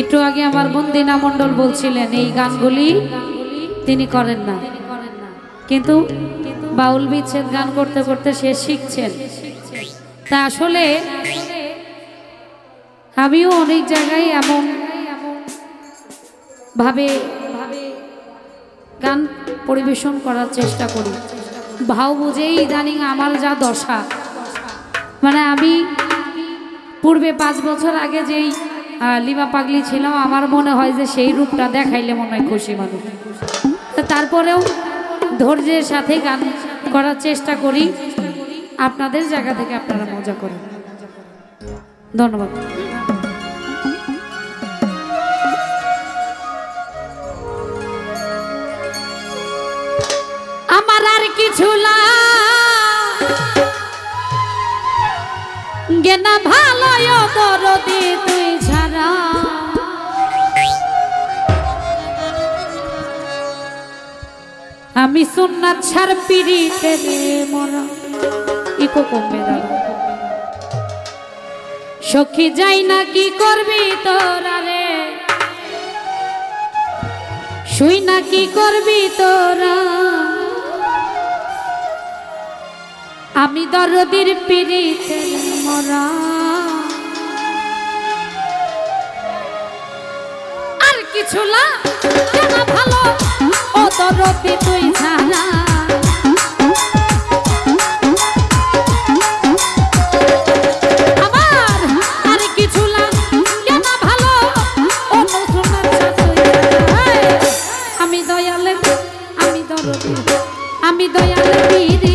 একটু আগে আমার বন্দিনা মণ্ডল বলছিলেন এই গানগুলি তিনি করেন না, কিন্তু বাউল বিচ্ছেদ গান করতে করতে সে শিখছেন। তা আসলে আমিও অনেক জায়গায় এমন ভাবে গান পরিবেশন করার চেষ্টা করি, ভাও বুঝেই ইদানিং আমার যা দশা। মানে আমি পূর্বে 5 বছর আগে যেই লিমা পাগলি ছিলাম, আমার মনে হয় যে সেই রূপটা দেখাইলে মনে হয় খুশি মানুষ। তারপরেও ধৈর্যের সাথে গান করার চেষ্টা করি, আপনাদের জায়গা থেকে আপনারা মজা করেন। ধন্যবাদ। আমার আর কিছু গেনা ভালো দরদি তুই ছাড়া, আমি সুন্নাত ছাড় পিড়িতে মরা ইকো কমবে দাদা। সখী যাই না কি করবি তোরা রে, শুই না কি করবি তোরা, আমি দরদির পিড়িতে মরা। আর কিছু না ভালো ও দরদি তুই ছাড়া, আমার আর কিছু না ভালো ও আমি দয়ালে, আমি দরদি, আমি দয়ালে পিড়ি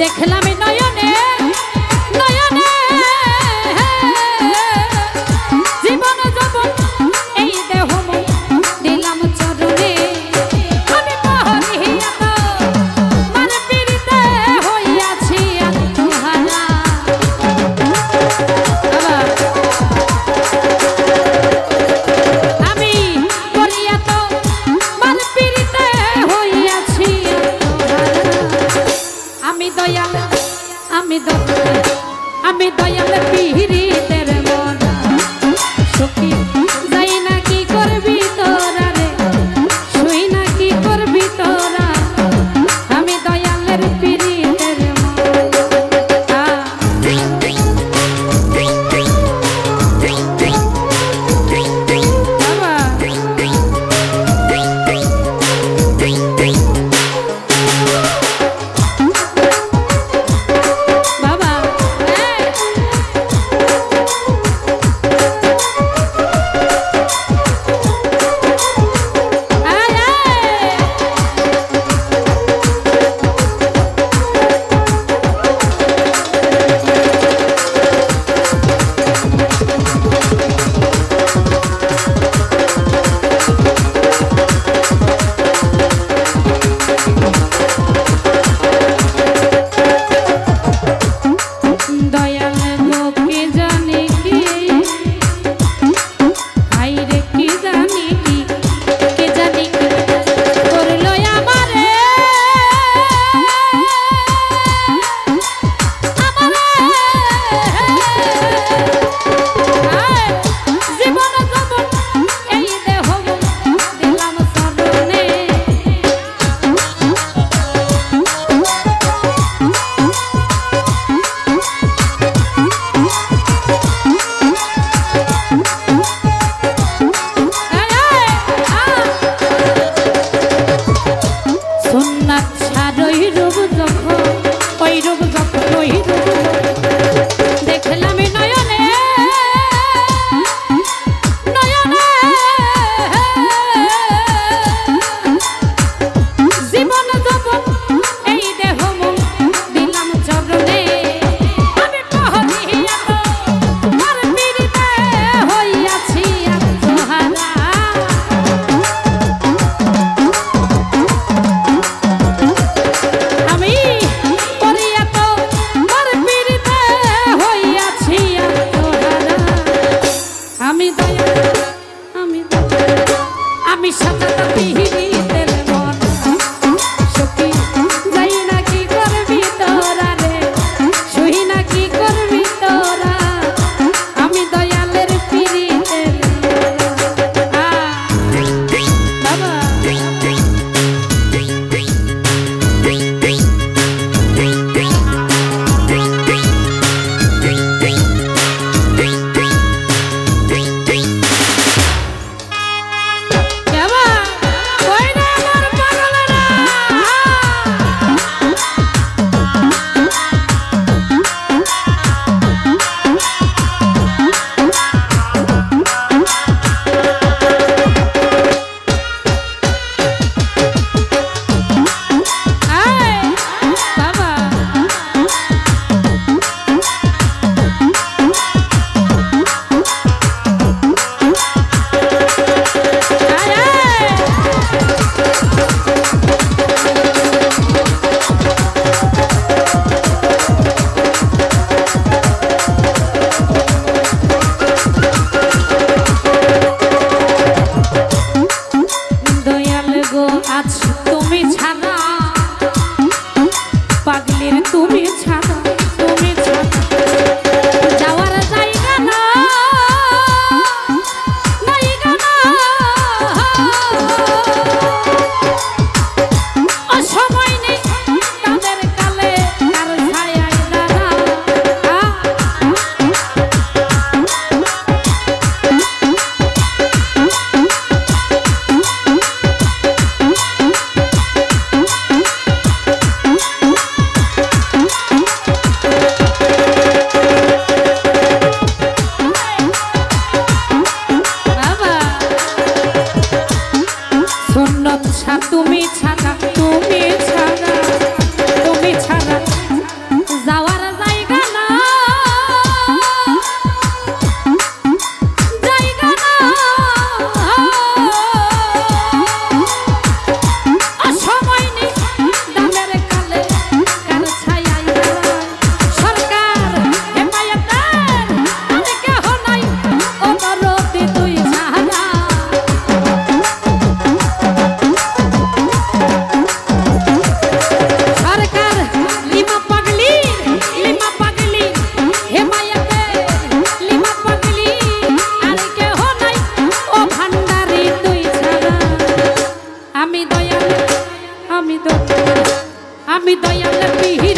দেখলাম নয়নে নয়নে জীবন যখন এই দেহ দিলাম চরণে, আমি মহরিয়াত মানে পীড়িতে হইয়াছি আত্মহারা। আমি মহরিয়াত মানে পীড়িতে হইয়াছি আত্মহারা। আমি দয়াল, আমি দয়াল, আমি দয়াল পীড়িতের মনা, সখী যাই না কি করবি তোরা রে, শুই না কি করবি তোরা, আমি দয়ালের পীড়িতের মনা। বাবা আচ্ছা ওই রূপ যখন ওই রূপ যখন ওই রূপ দেখলাম নয়নে নয়নে জীবন যখন এই দেহ মন দিলাম চরণে আমি পহরিয়া তোমার পিড়িতে হইয়াছি আত্মহারা আমি পরিয়া তোমার পিড়িতে হইয়াছি আত্মহারা আমি দয়া আমি সাজাতা পিড়িতের মন সখী যাই না কি করবি তোরা রে শুই না কি করবি তোরা আমি দয়ালের পিড়িতের বাবা বাবা কই না আমার পাগলেরা আয় বাবা আয় আয় দয়াল গো আজ তুমি ছাড়া পাগলির তুমি ছাড়া যাওয়ার জায়গা না জায়গা না অসময় নেই তাদের কালে কার ছায়ায় দাঁড়া বাবা সুন্নত তুমি ছাড়া যাওয়ার জায়গা না জায়গা না অসময় নেই দামের কালে কার ছায়ায় দাঁড়ায় সরকার হেমায়েতের আর কেহ নাই ও দরদি তুই ছাড়া সরকার লিমা পাগলি হেমায়েতের লিমা পাগলি আর কেহ নাই ও ভান্ডারি তুই ছাড়া আমি দয়াল আমি দয়াল পিহি